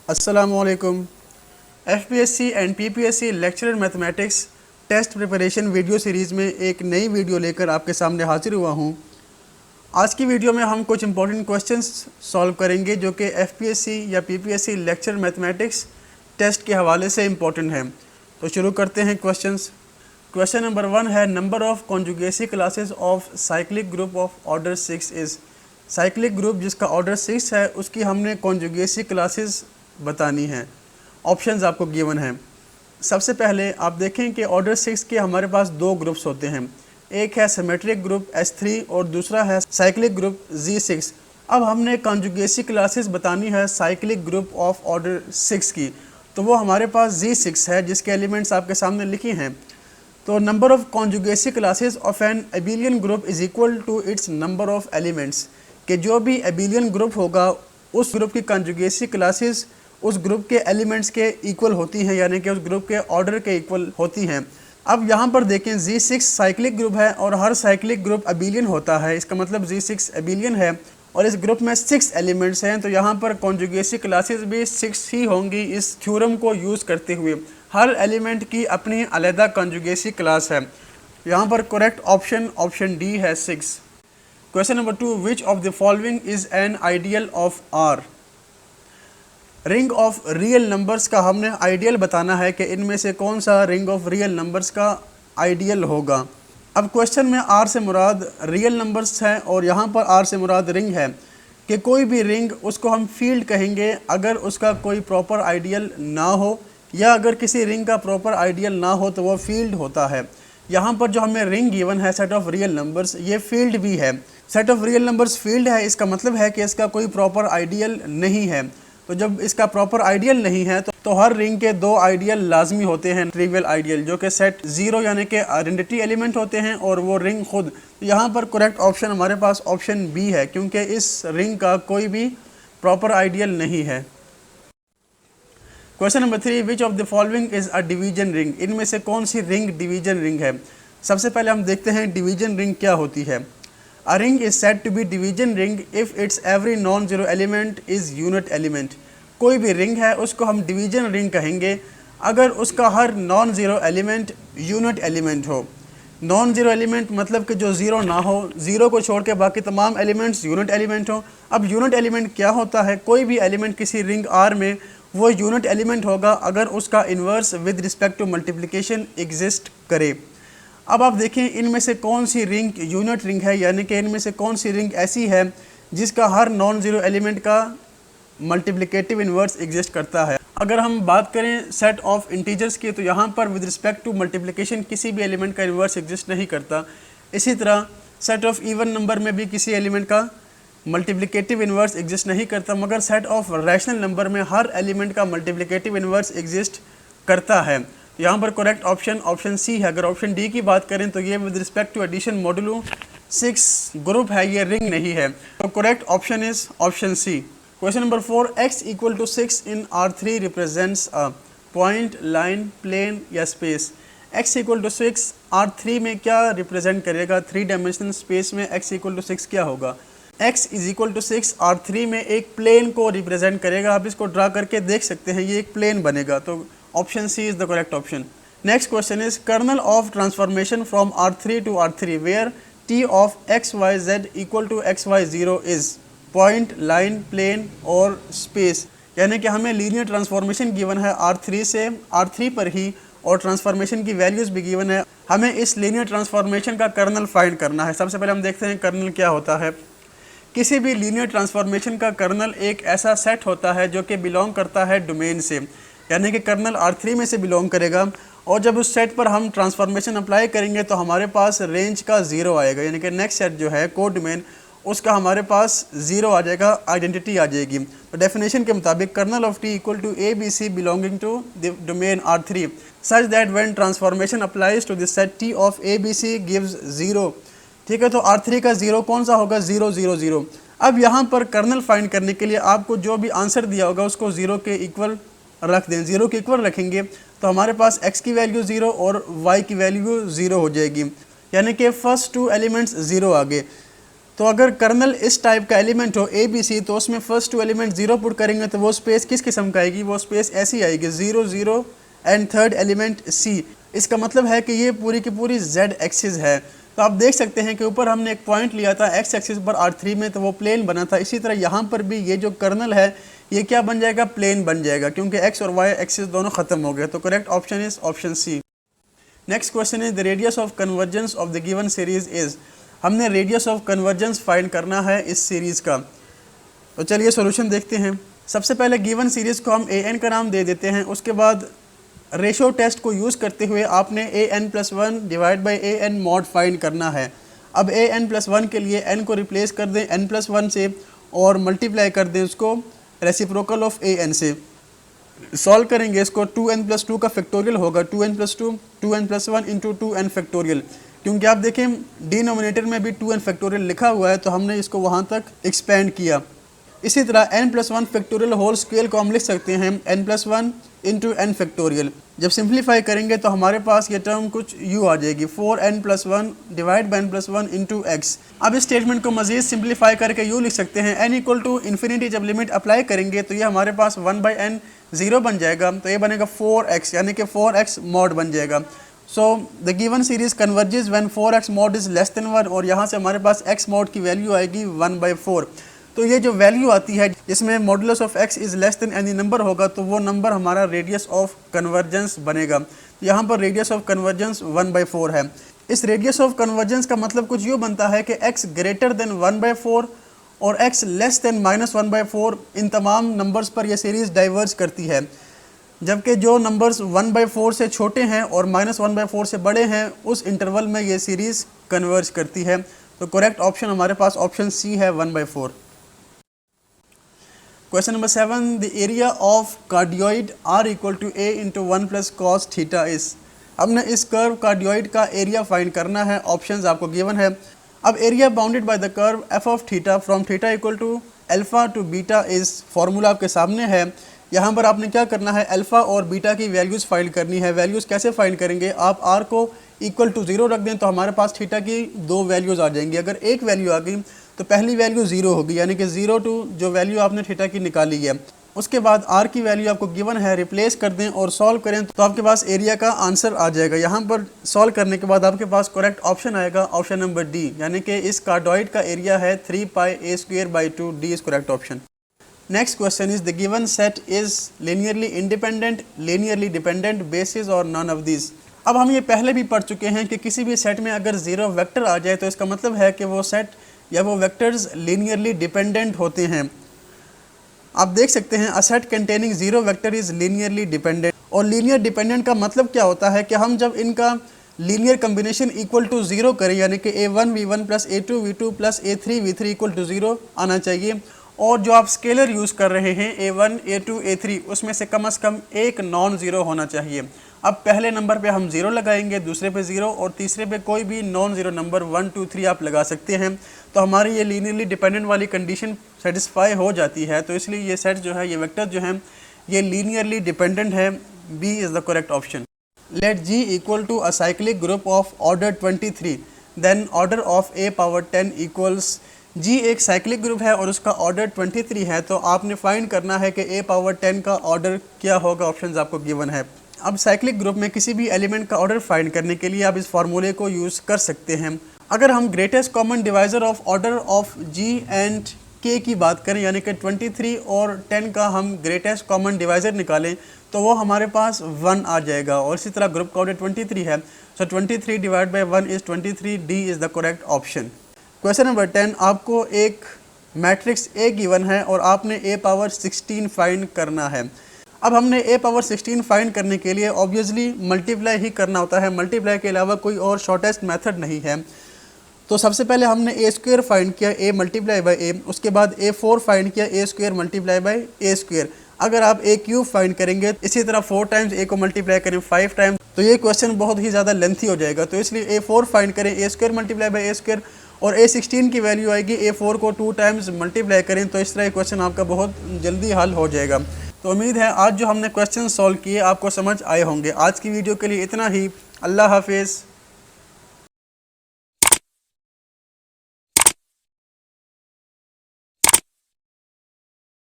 अस्सलामुअलैकुम। FPSC and PPSC lecturer mathematics test preparation video series में एक नई वीडियो लेकर आपके सामने हाजिर हुआ हूँ। आज की वीडियो में हम कुछ इंपॉर्टेंट क्वेश्चंस सॉल्व करेंगे जो कि एफपीएससी या पीपीएससी लेक्चरर मैथमेटिक्स टेस्ट के हवाले से इम्पॉर्टेंट हैं। तो शुरू करते हैं क्वेश्चंस। क्वेश्चन नंबर 1 है, number of conjugacy classes of cyclic group of order 6 is. Cyclic group जिसका ऑर्डर 6 है उसकी हमने कॉन्जुगेसी क्लासेस बतानी है। ऑप्शंस आपको गिवन हैं। सबसे पहले आप देखें कि ऑर्डर 6 के हमारे पास दो ग्रुप्स होते हैं, एक है सिमेट्रिक ग्रुप S3 और दूसरा है साइक्लिक ग्रुप Z6। अब हमने कॉन्जुगेसी क्लासेस बतानी है साइक्लिक ग्रुप ऑफ ऑर्डर 6 की, तो वो हमारे पास Z6 है जिसके एलिमेंट्स आपके सामने लिखे हैं। तो number of conjugacy classes of an abelian group is equal to its number of elements, कि जो भी एबिलियन ग्रुप होगा उस ग्रुप की कॉन्जुगेसी क्लासेस उस ग्रुप के एलिमेंट्स के इक्वल होती हैं, यानी कि उस ग्रुप के ऑर्डर के इक्वल होती हैं। अब यहाँ पर देखें Z6 साइक्लिक ग्रुप है और हर साइक्लिक ग्रुप एबिलियन होता है, इसका मतलब Z6 एबिलियन है और इस ग्रुप में 6 एलिमेंट्स हैं, तो यहाँ पर कॉन्जुगेसी क्लासेस भी 6 ही होंगी। इस थ्योरम को यूज़ करते हुए हर एलिमेंट की अपनी अलहदा कॉन्जुगेसी क्लास है। यहाँ पर करेक्ट ऑप्शन डी है 6। Question number 2, which of the following is an ideal of R. Ring of real numbers का हमने आइडियल बताना है कि इनमें से कौन सा रिंग ऑफ रियल नंबर्स का आइडियल होगा। अब क्वेश्चन में आर से मुराद रियल नंबर्स हैं और यहाँ पर आर से मुराद रिंग है, कि कोई भी रिंग उसको हम फील्ड कहेंगे अगर उसका कोई प्रॉपर आइडियल ना हो, या अगर किसी रिंग का प्रॉपर आइडियल ना हो तो वो फील्ड होता है। यहाँ पर जो हमें रिंग गिवन है सेट ऑफ रियल नंबर्स, ये फील्ड भी है। Set of real numbers field है, इसका मतलब है कि इसका कोई प्रॉपर आइडियल नहीं है। तो जब इसका प्रॉपर आइडियल नहीं है तो हर रिंग के दो आइडियल लाजमी होते हैं, ट्रिवियल आइडियल, जो कि सेट 0 यानी कि आइडेंटिटी एलिमेंट होते हैं और वो रिंग खुद। तो यहाँ पर करेक्ट ऑप्शन हमारे पास ऑप्शन बी है, क्योंकि इस रिंग का कोई भी प्रॉपर आइडियल नहीं है। Question number 3, which of the following is a division ring. इनमें से कौन सी रिंग डिवीजन रिंग है। सबसे पहले हम देखते हैं डिवीजन रिंग क्या होती है। A ring is said to be division ring if its every non-zero element is unit element। कोई भी रिंग है उसको हम डिवीजन रिंग कहेंगे अगर उसका हर non zero element unit element हो। नॉन ज़ीरो एलिमेंट मतलब कि जो ज़ीरो ना हो, ज़ीरो को छोड़ के बाकी तमाम एलिमेंट्स यूनिट एलिमेंट हो। अब यूनिट एलिमेंट क्या होता है, कोई भी एलिमेंट किसी रिंग आर में वो यूनिट एलिमेंट होगा अगर उसका inverse with respect to multiplication exist करे। अब आप देखें इनमें से कौन सी रिंग यूनिट रिंग है, यानी कि इनमें से कौन सी रिंग ऐसी है जिसका हर नॉन ज़ीरो एलिमेंट का मल्टीप्लिकेटिव इन्वर्स एग्जिस्ट करता है। अगर हम बात करें सेट ऑफ इंटीजर्स की, तो यहाँ पर विद रिस्पेक्ट टू मल्टीप्लिकेशन किसी भी एलिमेंट का इन्वर्स एग्जिस्ट नहीं करता। इसी तरह सेट ऑफ इवन नंबर में भी किसी एलिमेंट का मल्टीप्लिकेटिव इन्वर्स एग्जिस्ट नहीं करता, मगर सेट ऑफ रैशनल नंबर में हर एलिमेंट का मल्टीप्लिकेटिव इन्वर्स एग्जिस्ट करता है। यहाँ पर करेक्ट ऑप्शन सी है। अगर ऑप्शन डी की बात करें तो ये with respect to addition modulo 6 group है, ये रिंग नहीं है। तो correct option is option C. Question number 4, x equal to 6 in R3 represents a point, line, plane या space. x equal to 6 R3 में क्या रिप्रेजेंट करेगा, 3 डायमेंशनल स्पेस में x इक्वल टू 6 क्या होगा। x is equal to 6 R3 में एक plane को रिप्रेजेंट करेगा। आप इसको ड्रा करके देख सकते हैं, ये एक प्लेन बनेगा। तो option C is the correct option. Next question is kernel of transformation from R3 to R3 where t of x y z equal to x y 0 is point, line, plane और space. यानी कि हमें linear transformation given है R3 से R3 पर ही, और transformation की values भी गिवन है। हमें इस लीनियर ट्रांसफॉर्मेशन का कर्नल फाइंड करना है। सबसे पहले हम देखते हैं कर्नल क्या होता है। किसी भी लीनियर ट्रांसफॉर्मेशन का कर्नल एक ऐसा सेट होता है जो कि बिलोंग करता है डोमेन से, यानी कि कर्नल R3 में से बिलोंग करेगा, और जब उस सेट पर हम ट्रांसफॉर्मेशन अप्लाई करेंगे तो हमारे पास रेंज का 0 आएगा, यानी कि नेक्स्ट सेट जो है कोड डोमेन उसका हमारे पास 0 आ जाएगा, आइडेंटिटी आ जाएगी। तो डेफिनेशन के मुताबिक kernel of T equal to A B C belonging to the domain R3 such that when transformation applies to this set T of A B C gives 0। ठीक है, तो R3 का 0 कौन सा होगा, 0 0 0। अब यहाँ पर कर्नल फाइंड करने के लिए आपको जो भी आंसर दिया होगा उसको 0 के इक्वल रख दें। 0 के इक्वल रखेंगे तो हमारे पास x की वैल्यू 0 और y की वैल्यू 0 हो जाएगी, यानी कि फर्स्ट 2 एलिमेंट्स 0 आ गए। तो अगर कर्नल इस टाइप का एलिमेंट हो ए बी सी, तो उसमें फर्स्ट टू एलिमेंट 0 पुट करेंगे तो वो स्पेस किस किस्म का आएगी, वो स्पेस ऐसी आएगी 0 0 एंड थर्ड एलिमेंट सी। इसका मतलब है कि ये पूरी की पूरी z एक्सिस है। तो आप देख सकते हैं कि ऊपर हमने एक पॉइंट लिया था x एक्सिस पर R3 में, तो वो प्लेन बना था। इसी तरह यहाँ पर भी ये जो कर्नल है ये क्या बन जाएगा, प्लेन बन जाएगा, क्योंकि x और y एक्सिस दोनों खत्म हो गए। तो correct option is option C. Next question is the radius of convergence of the given series is. हमने रेडियस ऑफ कन्वर्जेंस फाइंड करना है इस सीरीज का। तो चलिए सॉल्यूशन देखते हैं। सबसे पहले गिवन सीरीज को हम an का नाम दे देते हैं। उसके बाद रेशो टेस्ट को यूज़ करते हुए आपने an+1 divide by an mod find करना है। अब an+1 के लिए n को रिप्लेस कर दें n+1 से और मल्टीप्लाई कर दें उसको रेसिप्रोकल ऑफ an से। सॉल्व करेंगे इसको, 2n+2 का फैक्टोरियल होगा 2n+2 2n+1 into 2n factorial, क्योंकि आप देखें डिनोमिनेटर में भी 2n फैक्टोरियल लिखा हुआ है, तो हमने इसको वहाँ तक एक्सपेंड किया। इसी तरह n+1 फैक्टोरियल होल स्क्वायर को हम लिख सकते हैं n+1 इंटू n फैक्टोरियल। जब सिंप्लीफाई करेंगे तो हमारे पास ये टर्म कुछ u आ जाएगी 4n+1 divide by n+1 into x। अब इस स्टेटमेंट को मजीद सिंप्लीफाई करके u लिख सकते हैं n इक्वल टू इन्फिनिटी। जब लिमिट अप्लाई करेंगे तो ये हमारे पास 1/n 0 बन जाएगा, तो ये बनेगा 4x, यानी कि 4x मॉड बन जाएगा। So the given series converges when 4x mod is less than 1, और यहाँ से हमारे पास x मॉड की वैल्यू आएगी 1/4। तो ये जो वैल्यू आती है जिसमें modulus of x is less than any number होगा, तो वो नंबर हमारा रेडियस ऑफ कन्वर्जेंस बनेगा। यहाँ पर रेडियस ऑफ कन्वर्जेंस 1/4 है। इस रेडियस ऑफ कन्वर्जेंस का मतलब कुछ यूँ बनता है कि x ग्रेटर देन 1/4 और x लेस देन -1/4 इन तमाम नंबर्स पर यह सीरीज़ डाइवर्ज करती है, जबकि जो नंबर्स 1/4 से छोटे हैं और -1/4 से बड़े हैं उस इंटरवल में ये सीरीज़ कन्वर्ज करती है। तो करेक्ट ऑप्शन हमारे पास ऑप्शन सी है 1/4। Question number 7, the area of cardioid r equal to a into 1 + cos theta is. हमने इस कर्व कार्डियोइड का एरिया फाइंड करना है। ऑप्शंस आपको गिवन है। अब area bounded by the curve f of theta from theta equal to alpha to beta इस formula आपके सामने है। यहाँ पर आपने क्या करना है, अल्फ़ा और बीटा की वैल्यूज़ फाइंड करनी है। वैल्यूज़ कैसे फाइंड करेंगे, आप r को इक्वल टू 0 रख दें तो हमारे पास थीटा की 2 वैल्यूज़ आ जाएंगी। अगर एक वैल्यू आ गई तो पहली वैल्यू 0 होगी, यानी कि 0 टू जो वैल्यू आपने थीटा की निकाली है। उसके बाद r की वैल्यू आपको गिवन है, रिप्लेस कर दें और सॉल्व करें तो आपके पास एरिया का आंसर आ जाएगा। यहाँ पर सॉल्व करने के बाद आपके पास करेक्ट ऑप्शन आएगा ऑप्शन नंबर डी, यानी कि इस कार्डोइड का एरिया है 3πa²/2। D is correct option. Next question is the given set is linearly independent, linearly dependent, basis और नॉन ऑफ दिस। अब हम ये पहले भी पढ़ चुके हैं कि किसी भी सेट में अगर 0 वेक्टर आ जाए तो इसका मतलब है कि वो सेट या वो वेक्टर्स लीनियरली डिपेंडेंट होते हैं। आप देख सकते हैं a set containing 0 vector is linearly dependent. और लीनियर डिपेंडेंट का मतलब क्या होता है कि हम जब इनका लीनियर कम्बिनेशन इक्वल टू 0 करें, यानी कि a1 v1 plus a2 v2 plus a3 v3 equal to 0 आना चाहिए। और जो आप स्केलर यूज़ कर रहे हैं a1 a2 a3, उसमें से कम एक नॉन ज़ीरो होना चाहिए। अब पहले नंबर पे हम 0 लगाएंगे, दूसरे पे 0 और तीसरे पे कोई भी नॉन ज़ीरो नंबर 1 2 3 आप लगा सकते हैं। तो हमारी ये लीनियरली डिपेंडेंट वाली कंडीशन सेटिस्फाई हो जाती है। तो इसलिए ये सेट जो है, ये वेक्टर जो है, ये लीनियरली डिपेंडेंट है। B is the correct option. Let G equal to a cyclic group of order 23, then order of a power 10 equals. G एक साइक्लिक ग्रुप है और उसका ऑर्डर 23 है, तो आपने फाइंड करना है कि a पावर 10 का ऑर्डर क्या होगा। ऑप्शंस आपको गिवन है। अब साइक्लिक ग्रुप में किसी भी एलिमेंट का ऑर्डर फाइंड करने के लिए आप इस फार्मूले को यूज़ कर सकते हैं। अगर हम greatest common divisor of order of G and K की बात करें, यानी कि 23 और 10 का हम ग्रेटेस्ट कॉमन डिवाइज़र निकालें तो वो हमारे पास 1 आ जाएगा। और इसी तरह ग्रुप का ऑर्डर 23 है, सो 23 divide by 1 is 23। D is the correct option. Question number 10, आपको एक मैट्रिक्स A गिवन है और आपने a पावर 16 फाइंड करना है। अब हमने a पावर 16 फाइंड करने के लिए ऑब्वियसली मल्टीप्लाई ही करना होता है। मल्टीप्लाई के अलावा कोई और शॉर्टेस्ट मेथड नहीं है। तो सबसे पहले हमने a² फाइंड किया, a मल्टीप्लाई बाई a। उसके बाद a4 फाइंड किया, a² मल्टीप्लाई बाई a²। अगर आप a³ फाइंड करेंगे, इसी तरह 4 टाइम्स a को मल्टीप्लाई करें 5 टाइम्स, तो ये क्वेश्चन बहुत ही ज़्यादा लेंथी हो जाएगा। तो इसलिए a4 फाइंड करें, a² मल्टीप्लाई बाई a², और a16 की वैल्यू आएगी, a4 को 2 टाइम्स मल्टीप्लाई करें, तो इस तरह ये क्वेश्चन आपका बहुत जल्दी हल हो जाएगा। तो उम्मीद है आज जो हमने क्वेश्चन सॉल्व किए आपको समझ आए होंगे। आज की वीडियो के लिए इतना ही। अल्लाह हाफिज़।